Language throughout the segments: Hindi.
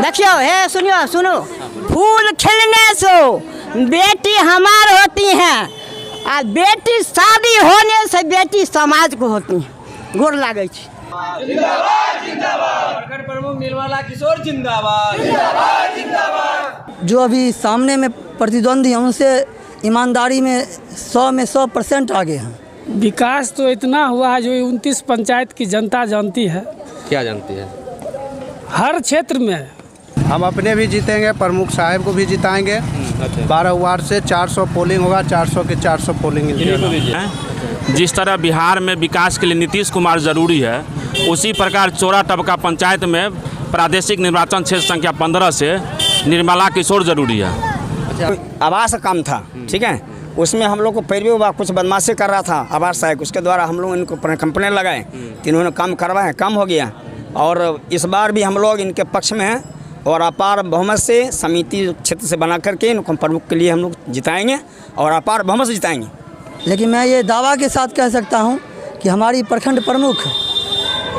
देखियो हे सुनो फूल खिलने से बेटी हमार होती हैं और बेटी शादी होने से बेटी समाज को होती है। गोर लागे छी। प्रमुख निर्मला किशोर जिंदाबाद। जो अभी सामने में प्रतिद्वंदी हैं उनसे ईमानदारी में 100% आगे हैं। विकास तो इतना हुआ है जो 29 पंचायत की जनता जानती है। क्या जानती है? हर क्षेत्र में हम अपने भी जीतेंगे, प्रमुख साहब को भी जिताएंगे। 12 वार्ड से 400 पोलिंग होगा, 400 के 400 पोलिंग। जिस तरह बिहार में विकास के लिए नीतीश कुमार जरूरी है, उसी प्रकार चौरा टबका पंचायत में प्रादेशिक निर्वाचन क्षेत्र संख्या 15 से निर्मला किशोर जरूरी है। आवास का काम था, ठीक है, उसमें हम लोग को पैरवी हुआ, कुछ बदमाशी कर रहा था आवास सहायक, उसके द्वारा हम लोग इनको कंप्लेंट लगाए, इन्होंने काम करवाए, कम हो गया। और इस बार भी हम लोग इनके पक्ष में हैं और अपार बहुमत से समिति क्षेत्र से बना करके इनको प्रमुख के लिए हम लोग जिताएंगे और अपार बहुमत से जिताएंगे। लेकिन मैं ये दावा के साथ कह सकता हूँ कि हमारी प्रखंड प्रमुख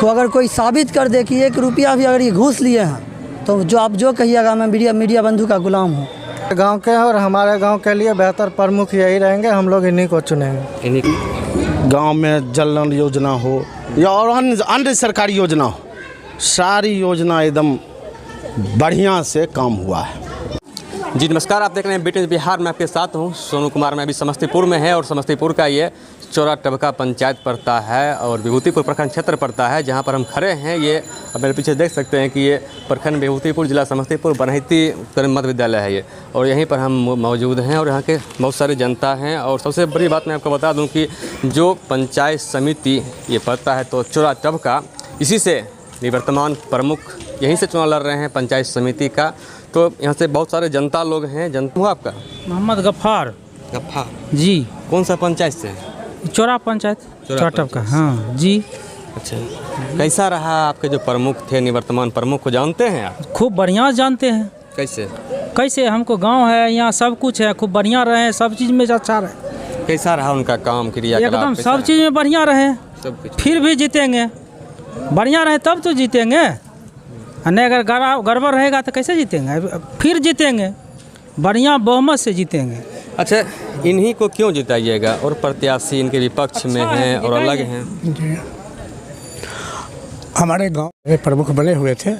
को अगर कोई साबित कर दे कि 1 रुपया भी अगर ये घूस लिए हैं तो जो आप जो कहिएगा मैं मीडिया बंधु का गुलाम हूँ। गांव के और हमारे गांव के लिए बेहतर प्रमुख यही रहेंगे, हम लोग इन्हीं को चुनेंगे। गांव में जल नल योजना हो या और अन्य सरकारी योजना हो, सारी योजना एकदम बढ़िया से काम हुआ है। जी नमस्कार, आप देख रहे हैं BTN बिहार में आपके साथ हूँ सोनू कुमार। मैं अभी समस्तीपुर में है और समस्तीपुर का ये चौरा टबका पंचायत पड़ता है और विभूतिपुर प्रखंड क्षेत्र पड़ता है, जहाँ पर हम खड़े हैं। ये अब मेरे पीछे देख सकते हैं कि ये प्रखंड विभूतिपुर, जिला समस्तीपुर, बनहिती मध्य विद्यालय है ये, और यहीं पर हम मौजूद हैं और यहाँ के बहुत सारी जनता हैं। और सबसे बड़ी बात मैं आपको बता दूँ कि जो पंचायत समिति ये पड़ता है तो चौरा टबका, इसी से निवर्तमान प्रमुख यहीं से चुनाव लड़ रहे हैं पंचायत समिति का। तो यहाँ से बहुत सारे जनता लोग हैं। जनता हुआ आपका? मोहम्मद गफ्फार जी। कौन सा पंचायत से? चौरा पंचायत, चौरा टबका। हाँ जी। अच्छा, कैसा रहा आपके जो प्रमुख थे, निवर्तमान प्रमुख को जानते हैं आप? खूब बढ़िया जानते हैं। कैसे हमको गांव है, यहाँ सब कुछ है, खूब बढ़िया रहे, सब चीज़ में अच्छा रहे। कैसा रहा उनका काम क्रिया? एकदम सब चीज़ में बढ़िया रहे, फिर भी जीतेंगे। बढ़िया रहे तब तो जीतेंगे, नहीं अगर गड़बड़ रहेगा तो कैसे जीतेंगे? फिर जीतेंगे, बढ़िया बहुमत से जीतेंगे। अच्छा, इन्हीं को क्यों जिताइएगा और प्रत्याशी इनके विपक्ष में हैं और अलग हैं? हमारे गांव में प्रमुख बने हुए थे,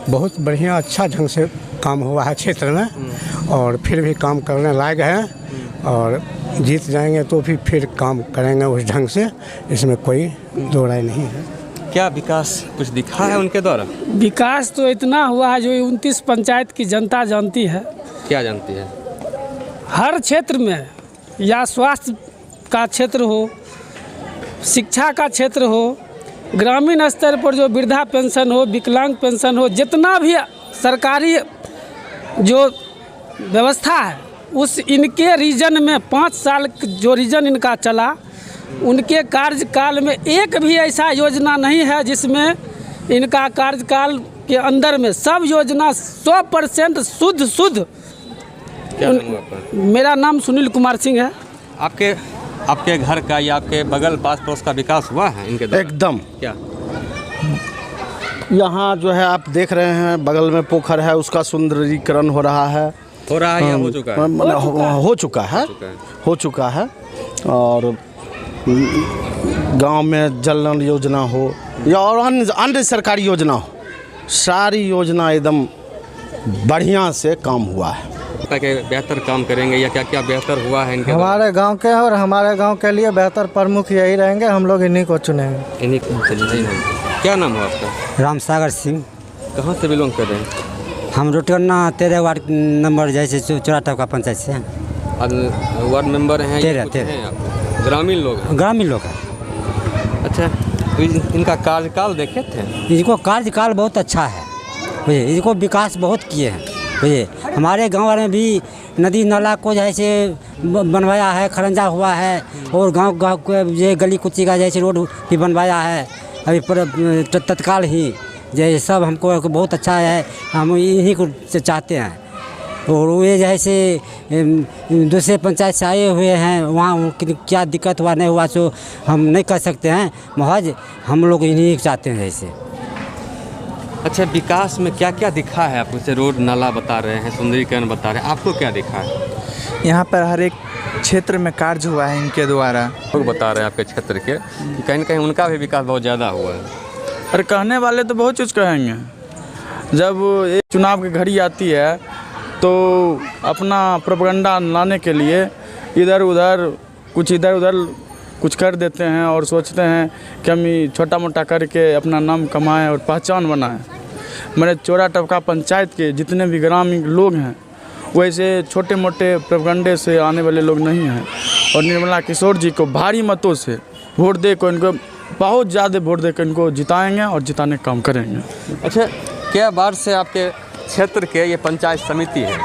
बहुत बढ़िया अच्छा ढंग से काम हुआ है क्षेत्र में, और फिर भी काम करने लायक हैं और जीत जाएंगे तो भी फिर काम करेंगे उस ढंग से, इसमें कोई दो राय नहीं है। क्या विकास कुछ दिखा है उनके द्वारा? विकास तो इतना हुआ है जो 29 पंचायत की जनता जानती है। क्या जानती है? हर क्षेत्र में, या स्वास्थ्य का क्षेत्र हो, शिक्षा का क्षेत्र हो, ग्रामीण स्तर पर जो वृद्धा पेंशन हो, विकलांग पेंशन हो, जितना भी सरकारी जो व्यवस्था है उस इनके रीजन में 5 साल जो रीजन इनका चला, उनके कार्यकाल में एक भी ऐसा योजना नहीं है जिसमें इनका कार्यकाल के अंदर में सब योजना 100% शुद्ध। क्या नाम आपका? मेरा नाम सुनील कुमार सिंह है। आपके घर का या आपके बगल पास पड़ोस का विकास हुआ है इनके द्वारा? एकदम। क्या यहाँ जो है आप देख रहे हैं बगल में पोखर है, उसका सुंदरीकरण हो रहा है। या हो चुका है? हो चुका है। और गांव में जल नल योजना हो या और अन्य सरकारी योजना हो, सारी योजना एकदम बढ़िया से काम हुआ है। बेहतर काम करेंगे या क्या क्या बेहतर हुआ है इनके? हमारे गांव के और हमारे गांव के लिए बेहतर प्रमुख यही रहेंगे, हम लोग इन्हीं को चुनेंगे। इन्हीं को चुनेंगे। क्या नाम है आपका? रामसागर सिंह। कहाँ से बिलोंग कर रहे हैं? हम रोटना 13 वार्ड नंबर जैसे चौरा टबका पंचायत से हैं। वार्ड मेंबर हैं? 13। ग्रामीण लोग हैं। अच्छा, इनका कार्यकाल देखे थे? इनको कार्यकाल बहुत अच्छा है, बुझे, इनको विकास बहुत किए हैं, बुझे। हमारे गांव में भी नदी नाला को जैसे बनवाया है, खरंजा हुआ है, और गांव को ये गली कुची का जैसे रोड भी बनवाया है अभी तत्काल ही। जैसे सब हमको बहुत अच्छा है, हम इन्हीं को चाहते हैं। और वे जैसे दूसरे पंचायत से आए हुए हैं, वहाँ उनकी क्या दिक्कत हुआ नहीं हुआ सो हम नहीं कर सकते हैं। महज हम लोग इन्हीं चाहते हैं जैसे। अच्छा, विकास में क्या क्या दिखा है आपको? जैसे रोड नाला बता रहे हैं, सुंदरीकरण बता रहे हैं, आपको क्या दिखा है? यहाँ पर हर एक क्षेत्र में कार्य हुआ है इनके द्वारा। लोग बता रहे हैं आपके क्षेत्र के कि कहीं ना कहीं उनका भी विकास बहुत ज़्यादा हुआ है। और कहने वाले तो बहुत चीज़ कहेंगे। जब एक चुनाव की घड़ी आती है तो अपना प्रोपेगेंडा लाने के लिए इधर उधर कुछ कर देते हैं और सोचते हैं कि हम ये छोटा मोटा करके अपना नाम कमाएं और पहचान बनाएं। मेरे चोरा टबका पंचायत के जितने भी ग्रामीण लोग हैं वैसे छोटे मोटे प्रोपेगेंडे से आने वाले लोग नहीं हैं। और निर्मला किशोर जी को भारी मतों से वोट दे को इनको बहुत ज़्यादा वोट दे कर इनको जिताएंगे और जिताने का काम करेंगे। अच्छा, क्या बार से आपके क्षेत्र के ये पंचायत समिति है?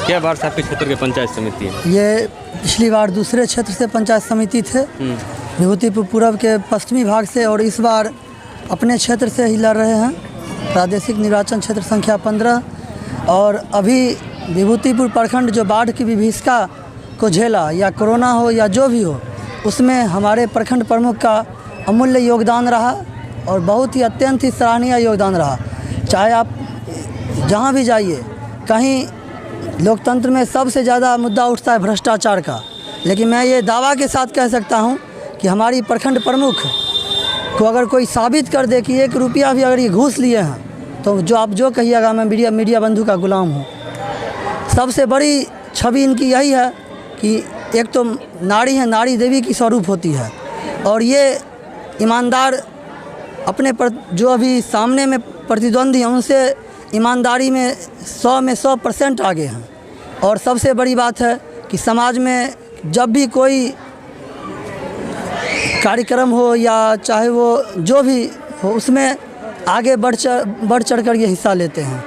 क्या बार से आपके क्षेत्र के पंचायत समिति है? ये पिछली बार दूसरे क्षेत्र से पंचायत समिति थे, विभूतिपुर पूर्व के पश्चिमी भाग से, और इस बार अपने क्षेत्र से ही लड़ रहे हैं, प्रादेशिक निर्वाचन क्षेत्र संख्या 15। और अभी विभूतिपुर प्रखंड जो बाढ़ की विभीषिका को झेला, या कोरोना हो या जो भी हो, उसमें हमारे प्रखंड प्रमुख का अमूल्य योगदान रहा और बहुत ही अत्यंत ही सराहनीय योगदान रहा। चाहे आप जहाँ भी जाइए, कहीं लोकतंत्र में सबसे ज़्यादा मुद्दा उठता है भ्रष्टाचार का, लेकिन मैं ये दावा के साथ कह सकता हूँ कि हमारी प्रखंड प्रमुख को अगर कोई साबित कर दे कि 1 रुपया भी अगर ये घूस लिए हैं, तो जो आप जो कहिएगा मैं मीडिया बंधु का गुलाम हूँ। सबसे बड़ी छवि इनकी यही है कि एक तो नारी है, नारी देवी की स्वरूप होती है, और ये ईमानदार अपने पर जो अभी सामने में प्रतिद्वंदी हैं उनसे ईमानदारी में 100% आगे हैं। और सबसे बड़ी बात है कि समाज में जब भी कोई कार्यक्रम हो या चाहे वो जो भी हो, उसमें आगे बढ़ चढ़ कर ये हिस्सा लेते हैं।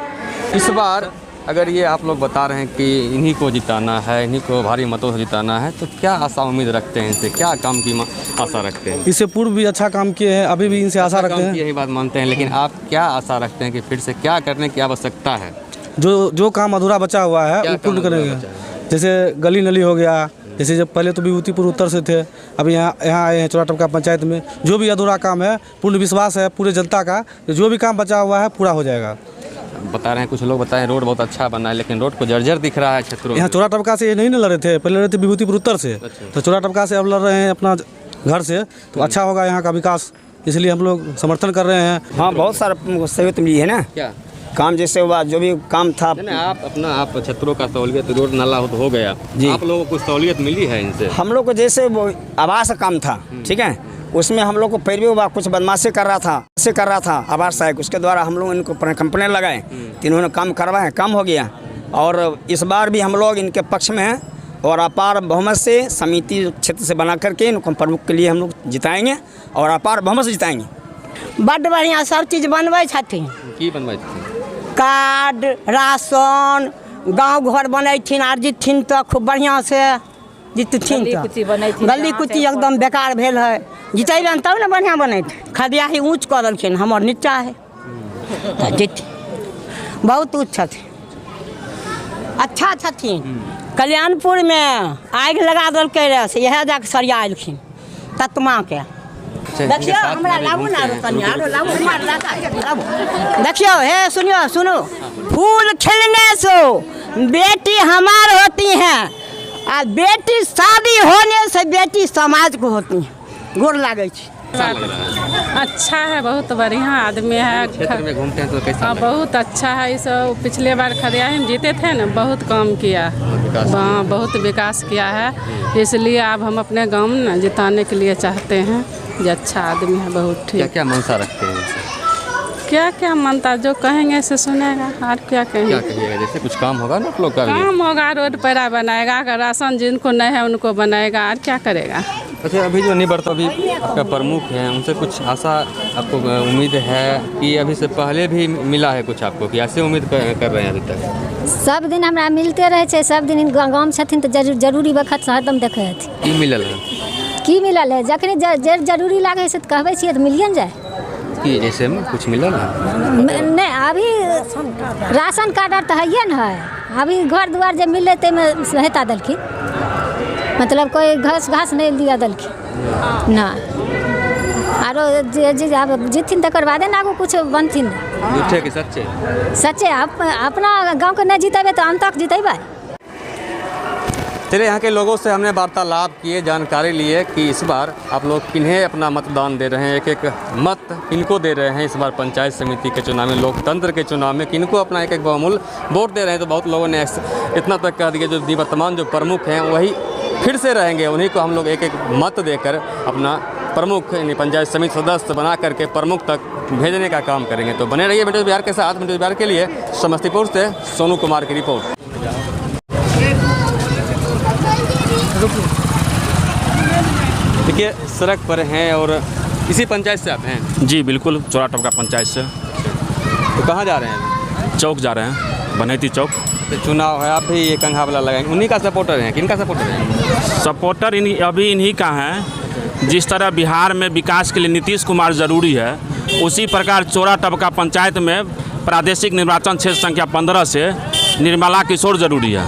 इस बार अगर ये आप लोग बता रहे हैं कि इन्हीं को जिताना है, इन्हीं को भारी मतों से जिताना है, तो क्या आशा उम्मीद रखते हैं इनसे? क्या काम की आशा रखते हैं? इससे पूर्व भी अच्छा काम किए हैं, अभी भी इनसे आशा रखते हैं। यही बात मानते हैं, लेकिन आप क्या आशा रखते हैं कि फिर से क्या करने की आवश्यकता है? जो काम अधूरा बचा हुआ है वो पूर्ण करेंगे। जैसे गली नली हो गया, जैसे जब पहले तो विभूतिपुर उत्तर से थे, अभी यहाँ आए हैं चोरा टबका पंचायत में। जो भी अधूरा काम है, पूर्ण विश्वास है पूरे जनता का, जो भी काम बचा हुआ है पूरा हो जाएगा। बता रहे हैं कुछ लोग बताएं रोड बहुत अच्छा बना है, लेकिन रोड को जर्जर दिख रहा है क्षेत्रों। यहाँ चोरा टबका से ये नहीं लड़ रहे थे, पहले लड़े थे विभूतिपुर उत्तर से। तो चोरा टबका से अब लड़ रहे हैं अपना घर से, तो अच्छा होगा यहाँ का विकास, इसलिए हम लोग समर्थन कर रहे हैं। हाँ, बहुत सारा सहयोग मिली है ना। क्या काम जैसे हुआ, जो भी काम था आप क्षेत्रों का सहूलियत, रोड नाला हो गया जी, आप लोगों को कुछ सहूलियत मिली है इनसे? हम लोग को जैसे वो आवास का काम था, ठीक है, उसमें हम लोग को पैरवी हुआ, कुछ बदमाशी कर रहा था आवास सहायक, उसके द्वारा हम लोग इनको कंप्लेन लगाए, तो इन्होंने काम करवाए, काम हो गया। और इस बार भी हम लोग इनके पक्ष में हैं और अपार बहुमत से समिति क्षेत्र से बना करके इनको प्रमुख के लिए हम लोग जिताएंगे और अपार बहुमत से जिताएंगे। बड़ बढ़िया सब चीज बनबै छथिन। की बनबै छथिन? कार्ड, राशन, गांव घर बनैथिन आर जितथिन तो खूब बढ़िया से जितथिन। गली कुची एकदम बेकार भेल है, जितेबन तब ने बढ़िया बनैत। खदियाही ऊँच कऽ देलखिन, हमर नीचा है बहुत ऊँच छथिन, अच्छा छथिन। कल्याणपुर में आगि लगा देलकै रहे से इएह जाके सरिया एलखिन ततमा के। देखियो हमरा लाबू ना तनी आरो लाबू हमार लाबू। देखियो हे सुनो, फूल खिलने से बेटी हमार होती हैं, और बेटी शादी होने से बेटी समाज को होती है। गोर लागे छी। अच्छा है, बहुत बढ़िया आदमी है। क्षेत्र में घूमते हैं तो कैसा? हाँ, बहुत अच्छा है। इस पिछले बार खदियाही में जीते थे ना, बहुत काम किया, हाँ बहुत विकास किया है। इसलिए अब हम अपने गांव में ना जिताने के लिए चाहते हैं। ये अच्छा आदमी है, बहुत ठीक। क्या मनसा रखते हैं? क्या मनता जो कहेंगे से सुनेगा, और क्या कहेंगे? क्या कहिएगा? जैसे कुछ काम होगा ना आप लोग का? काम होगा, रोड पैरा बनाएगा, अगर राशन जिनको नहीं है उनको बनाएगा, और क्या करेगा? अच्छा, अभी जो निवर्त अभी आपका प्रमुख हैं, उनसे कुछ आशा आपको उम्मीद है कि अभी से पहले भी मिला है कुछ आपको, कि ऐसे उम्मीद कर रहे हैं अभी तक? सब दिन हमरा मिलते रहे छे, सब दिन गाँव छथिन तो जरूरी वक्त हरदम देखे हथिन। की मिलल है? की मिलल है? जखने जरूरी लागे से कहबै छियै तो मिलिए न जाए। की जैसे में कुछ मिला ना? नहीं अभी राशन कार्ड तो है ना है। अभी घर द्वार जब मिले ते में सहायता दलखी, मतलब कोई घास नहीं दिया दलखी ना। आरो जीथिन तकर बादे ना कुछ बनथिन। झूठे कि सच्चे? सच्चे अपना गांव के नहीं जीतेबे तो हम तक जीतेबे। चलिए यहाँ के लोगों से हमने वार्तालाप किए, जानकारी लिए कि इस बार आप लोग किन्हें अपना मतदान दे रहे हैं, एक एक मत किनको दे रहे हैं इस बार पंचायत समिति के चुनाव में, लोकतंत्र के चुनाव में किनको अपना एक एक बहुमूल्य वोट दे रहे हैं। तो बहुत लोगों ने इतना तक कह दिया जो निवर्तमान जो प्रमुख हैं वही फिर से रहेंगे, उन्हीं को हम लोग एक एक मत देकर अपना प्रमुख यानी पंचायत समिति सदस्य बना करके प्रमुख तक भेजने का काम करेंगे। तो बने रहिए विंटेज बिहार के साथ। विंटेज बिहार के लिए समस्तीपुर से सोनू कुमार की रिपोर्ट। देखिए सड़क पर हैं और इसी पंचायत से आप हैं? जी बिल्कुल, चौरा टपका पंचायत से। तो कहाँ जा रहे हैं? चौक जा रहे हैं, बनेती चौक। तो चुनाव है, आप भी ये कंघा वाला लगाएंगे, उन्हीं का सपोर्टर हैं? किनका सपोर्टर हैं? सपोर्टर अभी इन्हीं का है। जिस तरह बिहार में विकास के लिए नीतीश कुमार ज़रूरी है, उसी प्रकार चौरा टपका पंचायत में प्रादेशिक निर्वाचन क्षेत्र संख्या 15 से निर्मला किशोर ज़रूरी है।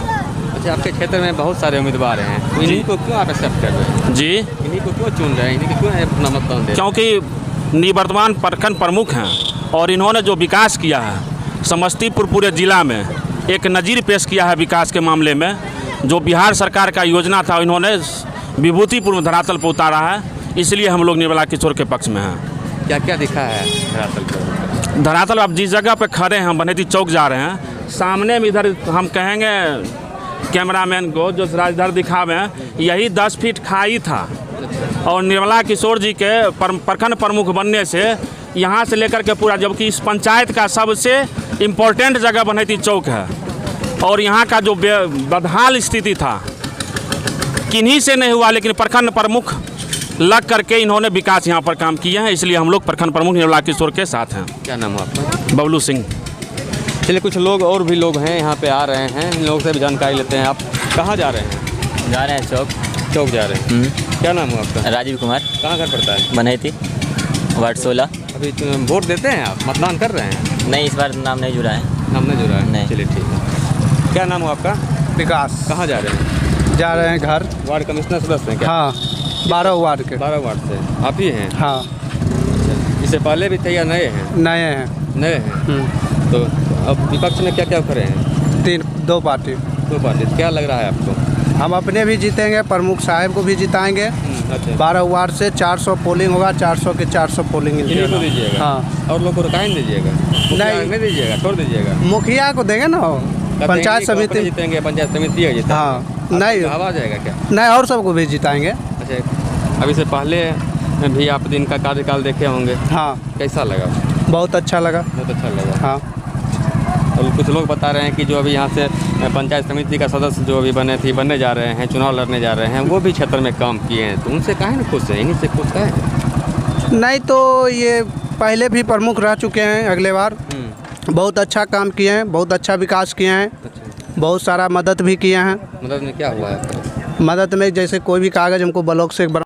अच्छा, आपके क्षेत्र में बहुत सारे उम्मीदवार हैं, तो इन्हीं को क्यों आप एक्सेप्ट कर रहे हैं? जी, इन्हीं को क्यों चुन रहे हैं, इन्हीं को क्यों अपना मतदान दे रहे हैं? क्योंकि निवर्तमान प्रखंड प्रमुख हैं और इन्होंने जो विकास किया है समस्तीपुर पूरे ज़िला में, एक नज़ीर पेश किया है विकास के मामले में। जो बिहार सरकार का योजना था इन्होंने विभूतिपुर में धरातल पर उतारा है, इसलिए हम लोग निर्मला किशोर के पक्ष में हैं। क्या क्या दिखा है धरातल पर? धरातल अब जिस जगह पे खड़े हैं, हम बनेती चौक जा रहे हैं, सामने में इधर हम कहेंगे कैमरामैन को जो इधर दिखावे, यही 10 फीट खाई था और निर्मला किशोर जी के प्रखंड प्रमुख बनने से यहाँ से लेकर के पूरा, जबकि इस पंचायत का सबसे इम्पोर्टेंट जगह बनेती चौक है और यहाँ का जो बदहाल स्थिति था किन्हीं से नहीं हुआ, लेकिन प्रखंड प्रमुख लग करके इन्होंने विकास यहाँ पर काम किए हैं, इसलिए हम लोग प्रखंड प्रमुख निर्मला किशोर के साथ हैं। क्या नाम है आपका? बबलू सिंह। चलिए कुछ लोग और भी लोग हैं यहाँ पे आ रहे हैं, इन लोगों से भी जानकारी लेते हैं। आप कहाँ जा रहे हैं? जा रहे हैं चौक जा रहे हैं। क्या नाम है आपका? राजीव कुमार। कहाँ घर पड़ता है? बनेती वार्ड 16। अभी वोट देते हैं आप, मतदान कर रहे हैं? नहीं, इस बार नाम नहीं जुड़ा है। नाम नहीं जुड़ा है? नहीं। चलिए ठीक है। क्या नाम है आपका? विकास। कहाँ जा रहे हैं? जा रहे हैं घर। वार्ड कमिश्नर सदस्य हैं क्या? हाँ, 12 वार्ड के। 12 वार्ड से आप ही हैं? हाँ। इससे पहले भी थे या नए हैं? नए हैं। नए हैं। तो अब विपक्ष में क्या क्या खड़े हैं? 2 पार्टी। 2 पार्टी। क्या लग रहा है आपको? हम अपने भी जीतेंगे, प्रमुख साहब को भी जिताएंगे। अच्छा। 12 वार्ड से 400 पोलिंग होगा, 400 के 400 पोलिंग इन्हीं को दीजिएगा? हाँ। और लोगों को काहे नहीं दीजिएगा? नहीं दीजिएगा, छोड़ दीजिएगा। मुखिया को देंगे ना, पंचायत समिति जीतेंगे, पंचायत समिति जीतेंगे। हाँ, नहीं हवा जाएगा क्या? नहीं, और सबको भी जिताएंगे। अच्छा, अभी से पहले भी आप दिन का कार्यकाल देखे होंगे? हाँ। कैसा लगा? बहुत अच्छा लगा। बहुत अच्छा लगा। हाँ। और कुछ लोग बता रहे हैं कि जो अभी यहाँ से पंचायत समिति का सदस्य जो अभी बनने जा रहे हैं, चुनाव लड़ने जा रहे हैं, वो भी क्षेत्र में काम किए हैं, तो उनसे काहे ना खुश हैं? इन्हीं से खुश है? नहीं तो ये पहले भी प्रमुख रह चुके हैं, अगले बार बहुत अच्छा काम किए हैं, बहुत अच्छा विकास किए हैं। बहुत सारा मदद भी किए हैं। मदद में क्या हुआ है? मदद में जैसे कोई भी कागज़ हमको ब्लॉक से